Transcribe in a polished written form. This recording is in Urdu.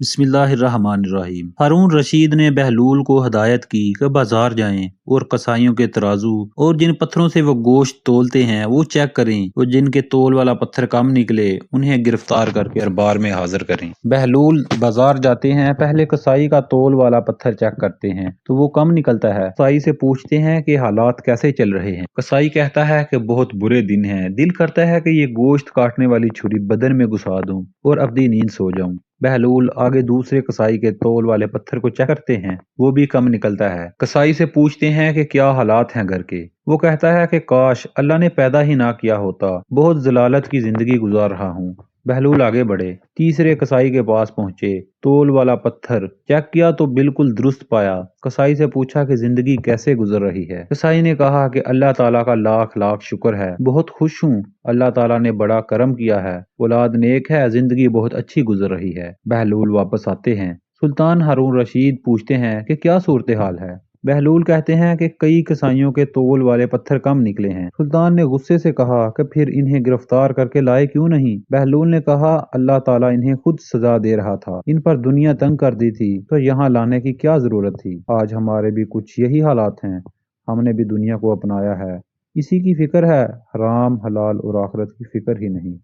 بسم اللہ الرحمن الرحیم۔ ہارون رشید نے بہلول کو ہدایت کی کہ بازار جائیں اور قصائیوں کے ترازو اور جن پتھروں سے وہ گوشت تولتے ہیں وہ چیک کریں، اور جن کے تول والا پتھر کم نکلے انہیں گرفتار کر کے دربار میں حاضر کریں۔ بہلول بازار جاتے ہیں، پہلے قصائی کا تول والا پتھر چیک کرتے ہیں تو وہ کم نکلتا ہے۔ قصائی سے پوچھتے ہیں کہ حالات کیسے چل رہے ہیں۔ قصائی کہتا ہے کہ بہت برے دن ہیں، دل کرتا ہے کہ یہ گوشت کاٹنے والی چھری بدن میں گھسا دوں اور ابدی نیند سو جاؤں۔ بہلول آگے دوسرے قصائی کے تول والے پتھر کو چیک کرتے ہیں، وہ بھی کم نکلتا ہے۔ قصائی سے پوچھتے ہیں کہ کیا حالات ہیں گھر کے۔ وہ کہتا ہے کہ کاش اللہ نے پیدا ہی نہ کیا ہوتا، بہت ذلالت کی زندگی گزار رہا ہوں۔ بہلول آگے بڑھے، تیسرے قصائی کے پاس پہنچے، تول والا پتھر چیک کیا تو بالکل درست پایا۔ قصائی سے پوچھا کہ زندگی کیسے گزر رہی ہے۔ قصائی نے کہا کہ اللہ تعالیٰ کا لاکھ لاکھ شکر ہے، بہت خوش ہوں، اللہ تعالیٰ نے بڑا کرم کیا ہے، اولاد نیک ہے، زندگی بہت اچھی گزر رہی ہے۔ بہلول واپس آتے ہیں، سلطان ہارون رشید پوچھتے ہیں کہ کیا صورتحال ہے۔ بہلول کہتے ہیں کہ کئی قصائیوں کے تول والے پتھر کم نکلے ہیں۔ سلطان نے غصے سے کہا کہ پھر انہیں گرفتار کر کے لائے کیوں نہیں؟ بہلول نے کہا اللہ تعالیٰ انہیں خود سزا دے رہا تھا، ان پر دنیا تنگ کر دی تھی تو یہاں لانے کی کیا ضرورت تھی؟ آج ہمارے بھی کچھ یہی حالات ہیں، ہم نے بھی دنیا کو اپنایا ہے، اسی کی فکر ہے، حرام حلال اور آخرت کی فکر ہی نہیں۔